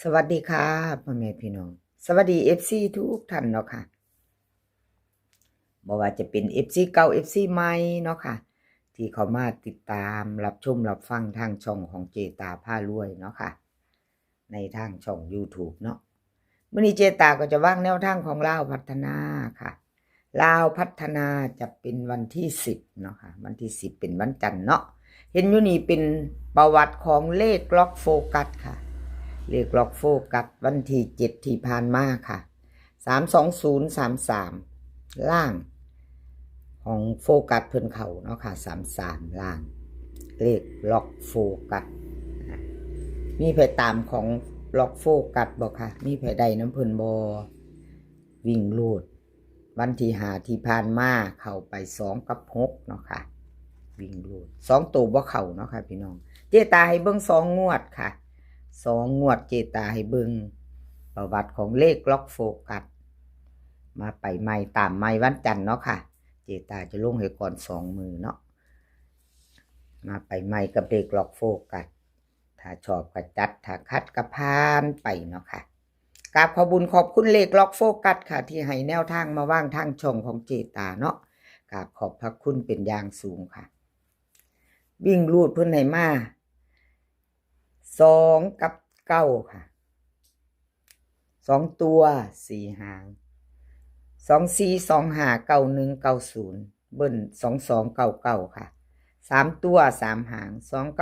สวัสดีค่ะพ่อแม่พี่น้องสวัสดีFCทุกท่านเนาะค่ะบ่ว่าจะเป็น FC เก่า FC ใหม่เนาะค่ะที่เขามาติดตามรับชมรับฟังทางช่องของเจตาพารวยเนาะค่ะในทางช่อง YouTube เนาะมื้อนี้เจตาก็จะวางแนวทางของลาวพัฒนาค่ะลาวพัฒนาจะเป็นวันที่10เนาะค่ะวันที่10เป็นวันจันทร์เนาะเห็นอยู่นี่เป็นประวัติของเลขล็อกโฟกัสค่ะเลขล็อกโฟกัสวันที่7ที่ผ่านมาค่ะ32033ล่างของโฟกัสเพิ่นเขาเนาะค่ะ33ล่างเลขล็อกโฟกัสมีไผตามของล็อกโฟกัสบ่ค่ะมีไผได้น้ำเพิ่นบ่วิ่งลูดวันที่5ที่ผ่านมาเข้าไป2กับ6เนาะค่ะวิ่งลูด2ตัวบ่เข้าเนาะค่ะพี่น้องเจตาให้เบิ่ง2งวดค่ะ2งวดเจตาให้เบิ่งประวัติของเลขล็อกโฟกัสมาไปใหม่ตามใหม่วันจันทร์เนาะค่ะเจตาจะลงให้ก่อน2มือเนาะมาไปใหม่กับเลขล็อกโฟกัสถ้าชอบก็จัดถ้าคัดก็ผ่านไปเนาะค่ะกราบขอบคุญขอบคุณเลขล็อกโฟกัสค่ะที่ให้แนวทางมาว่างทางช่องของเจตาเนาะกราบขอบพระคุณเป็นอย่างสูงค่ะวิ่งรูดเพิ่นให้มา2กับ9ค่ะ2ตัว4หาง24 25 91 90เบิ้ล2299ค่ะ3ตัว3หาง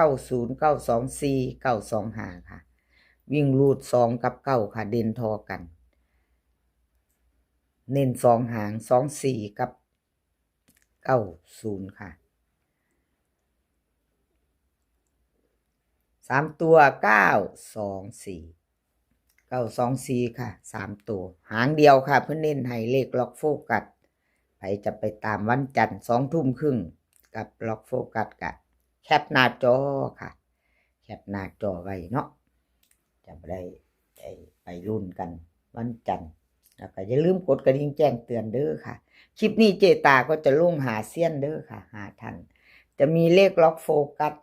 290 924 925ค่ะวิ่งรูด2กับ9ค่ะเด่นทอกันเน้น2หาง24กับ90ค่ะ3ตัว924ค่ะ3ตัวหางเดียวค่ะเพิ่นเน้นให้เลขล็อกโฟกัสใครจะไปตามวันจันทร์20:30กับล็อกโฟกัสกะแคปหน้าจอค่ะแคปหน้าจอไว้เนาะจะได้ไปรุ่นกันวันจันทร์แล้วก็อย่าลืมกดกระดิ่งแจ้งเตือนเด้อค่ะคลิปนี้เจตาก็จะลงหาเซียนเด้อค่ะหาทันจะมีเลขล็อกโฟกัส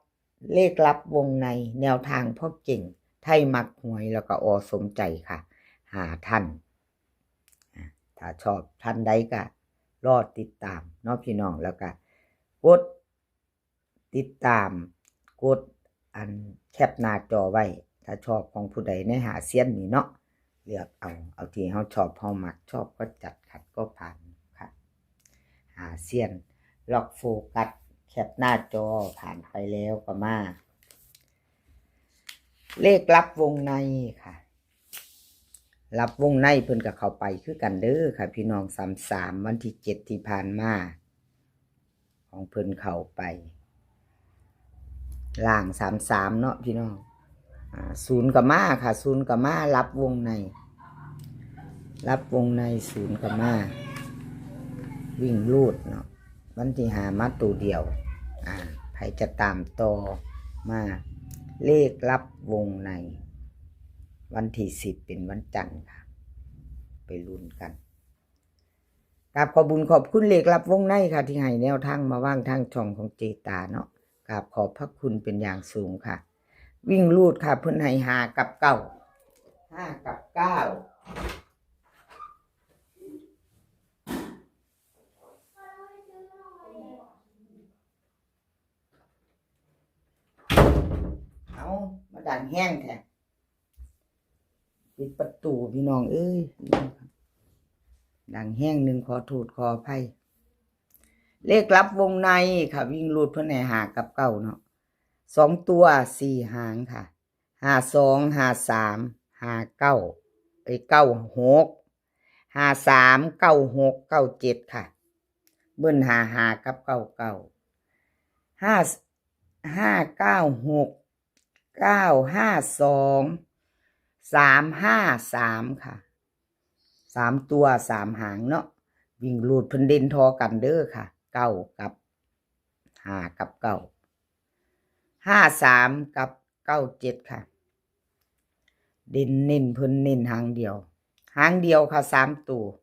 เลขลับวงในแนวทางพ่อเก่งไทยมักหวยแล้วก็สมใจค่ะหาทันถ้าชอบท่านใดก็รอติดตามเนาะพี่น้องแล้วก็กดติดตามกดอันแคปหน้าจอไว้ถ้าชอบของผู้ใดในหาเซียนนี่เนาะเลือกเอาที่เฮาชอบเฮามักชอบก็จัดขัดก็ผ่านค่ะหาเซียนล็อกโฟกัสแคปหน้าจอผ่านไปแล้วก็มาเลขลับวงในค่ะรับวงในเพิ่นกับเขาไปคือกันเด้อค่ะพี่น้อง33วันที่7ที่ผ่านมาของเพิ่นเข้าไปล่าง33เนาะพี่น้อง0กับมาค่ะ0กับมารับวงใน0กับมาวิ่งลูดเนาะวันที่5มาตัวเดียวใครจะตามต่อมาเลขรับวงในวันที่10เป็นวันจันทร์ค่ะไปลุ้นกันกราบขอบคุญขอบคุณเลขรับวงในค่ะที่ให้แนวทางมาว่างทางช่องของเจตาเนาะกราบขอบพระคุณเป็นอย่างสูงค่ะวิ่งลูดค่ะเพิ่นให้5กับ9 5กับ9เอามาดังแห้งแท้ปิดประตูพี่น้องเอ้ยดังแห้งหนึ่งขอโทษขออภัยเลขลับวงในค่ะวิ่งรูดเพื่อนใน5กับ9เนาะ2ตัว4หางค่ะ52 53 59 96 53 96 97ค่ะเบิ้ล55กับ99 596 952 353ค่ะ3ตัว3หางเนาะวิ่งรูดเพิ่นเด่นทอกันเด้อค่ะ9กับ5กับ9 53กับ97ค่ะเด่นเน้นเพิ่นเน้นหางเดียวค่ะ3ตัว353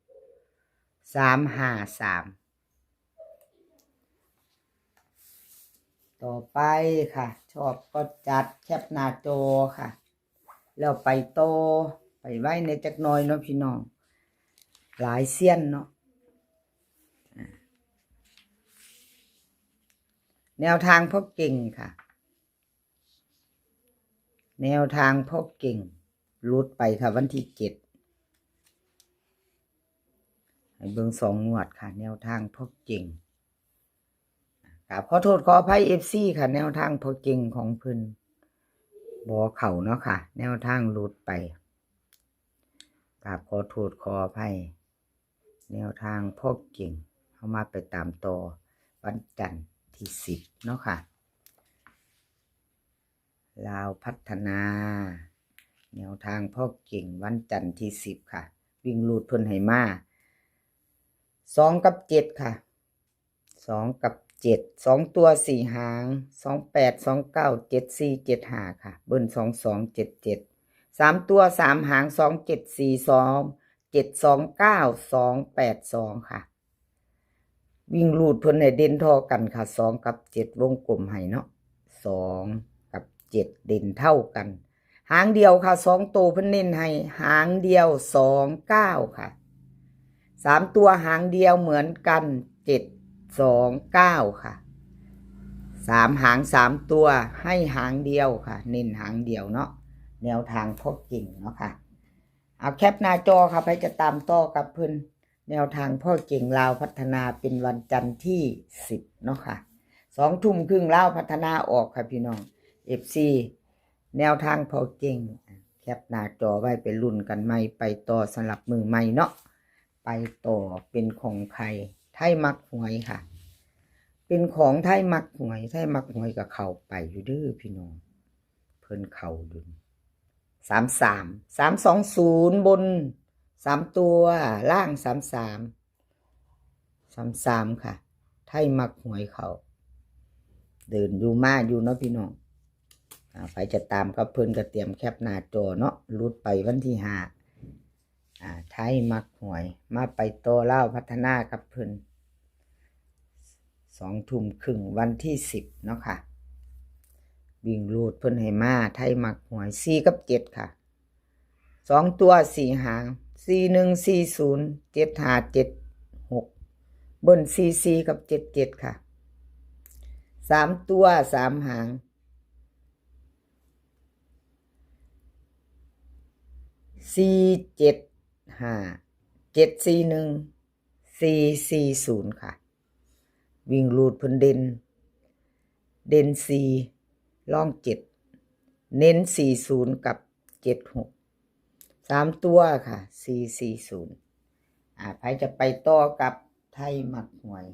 ต่อไปค่ะชอบก็จัดแคปหน้าจอค่ะ แล้วไปโตไปไว้ในจักหน้อยเนาะพี่น้องหลายเสี้ยนเนาะแนวทางพ่อเก่งค่ะแนวทางพ่อเก่งรุดไปค่ะวันที่7ให้เบิ่ง2 งวดค่ะแนวทางพ่อเก่งครับขอโทษขออภัย FC ค่ะแนวทางพ่อเก่งของเพิ่นบ่เข้าเนาะค่ะแนวทางรุดไปครับขอโทษขออภัยแนวทางพ่อเก่งเข้ามาไปตามต่อวันจันทร์ที่10เนาะค่ะลาวพัฒนาแนวทางพ่อเก่งวันจันทร์ที่10ค่ะวิ่งลูดเพิ่นให้มา2 กับ 7ค่ะ2 กับ 7 2 ตัว4 หาง28 29 74 75ค่ะเบิ้ล22 77 3 ตัว3 หาง2742 729 282ค่ะวิ่งลูดเพิ่นให้เด่นเท่ากันค่ะ2 กับ 7วงกลมให้เนาะ2 กับ 7เด่นเท่ากันหางเดียวค่ะ2ตัวเพิ่นเน้นให้หางเดียว29ค่ะ3ตัวหางเดียวเหมือนกัน729ค่ะ3 หาง3ตัวให้หางเดียวค่ะเน้นหางเดียวเนาะแนวทางพ่อเก่งเนาะค่ะเอาแคปหน้าจอค่ะไปจะตามต่อกับเพิ่นแนวทางพ่อเก่งลาวพัฒนาเป็นวันจันทร์ที่10เนาะค่ะ2 ทุ่มครึ่งลาวพัฒนาออกค่ะพี่น้อง FC แนวทางพ่อเก่งแคปหน้าจอไว้ไปลุ้นกันใหม่ไปต่อสำหรับมือใหม่เนาะไปต่อเป็นของใครไทยมักหวยค่ะเป็นของไทยมักหวยไทยมักหวยกับเขาไปอยู่เด้อพี่น้องเพิ่นเข่าดุน33 320บน3ตัวล่าง33ค่ะไทยมักหวยเขาเดินอยู่มาอยู่เนาะพี่น้องไปจะตามกับเพิ่นก็เตรียมแคปหน้าจอเนาะรุดไปวันที่5ไทยมักหวยมาไปโตเล่าพัฒนากับเพิ่น2 ทุ่มครึ่งวันที่10เนาะค่ะวิ่งรูดเพิ่นให้มาไทยมักหวย4 กับ 7ค่ะ2ตัว4 หาง4140 7576เบิ้ล44กับ77ค่ะ3ตัว3 หาง475 741 440ค่ะวิ่งรูดเพิ่นเด่น4ล่อง7เน้น40กับ76 3ตัวค่ะ440ใครจะไปต่อกับไทยมักหวย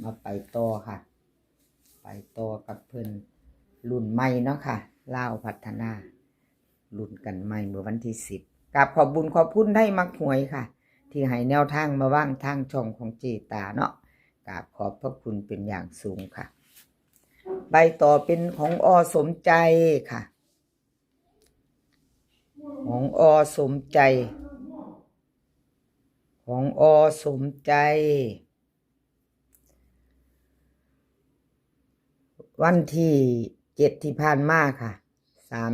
มาไปต่อค่ะไปต่อกับเพิ่นรุ่นใหม่เนาะค่ะลาวพัฒนารุ่นกันใหม่เมื่อวันที่10กับขอบบุญขอบคุณไทยมักหวยค่ะที่ให้แนวทางมาว่างทางช่องของเจตาเนาะกราบขอบพระคุณเป็นอย่างสูงค่ะใบต่อเป็นของอสมใจค่ะของอสมใจของอสมใจวันที่7ที่ผ่านมาค่ะ320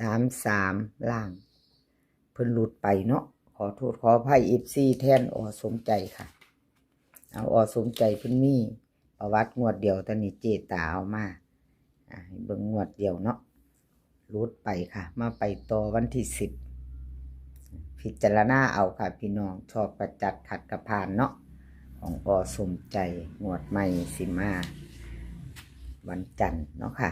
33ล่างเพิ่นหลุดไปเนาะขอโทษขออภัย FC แทนอสมใจค่ะเอาอสมใจเพิ่นมีประวัติงวดเดียวตอนนี้เจตาเอามาให้เบิ่งงวดเดียวเนาะรุดไปค่ะมาไปต่อวันที่10พิจารณาเอาค่ะพี่น้องชอบประจัดขัดกระพานเนาะของอสมใจงวดใหม่สิมาวันจันทร์เนาะค่ะ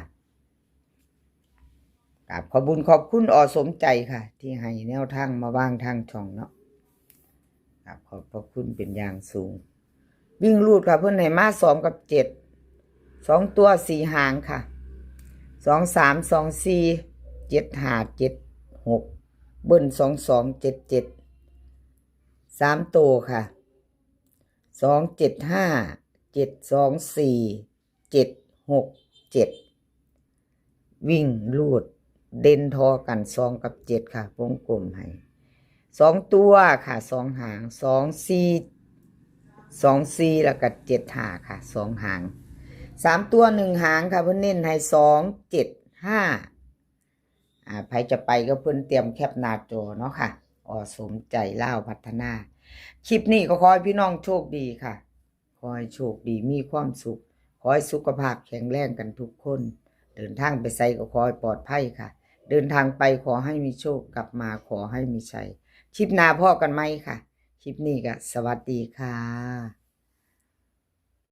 กราบขอบคุญขอบคุณอสมใจค่ะที่ให้แนวทางมาว่างทางช่องเนาะกราบขอบพระคุณเป็นอย่างสูงวิ่งรูดค่ะเพื่อนให้มา2 กับ 7 2ตัว4 หางค่ะ2 3 2 4 7 5 7 6เบิ้ล22 77 3ตัวค่ะ2 7 5 7 2 4 7 6 7วิ่งรูดเด่นทอกัน2 กับ 7ค่ะวงกลมให้2ตัวค่ะ2 หาง2 4แล้วก็7 5ค่ะ2 หาง3ตัว1 หางค่ะเพิ่นเน้นให้2 7 5 ไผจะไปก็เพิ่นเตรียมแคปหน้าจอเนาะค่ะสมใจลาวพัฒนาคลิปนี้ก็ขอให้พี่น้องโชคดีค่ะขอให้โชคดีมีความสุขขอให้สุขภาพแข็งแรงกันทุกคนเดินทางไปไสก็ขอให้ปลอดภัยค่ะเดินทางไปขอให้มีโชคกลับมาขอให้มีชัยคลิปหน้าพ่อกันไหมค่ะคลิปนี้ก็สวัสดีค่ะ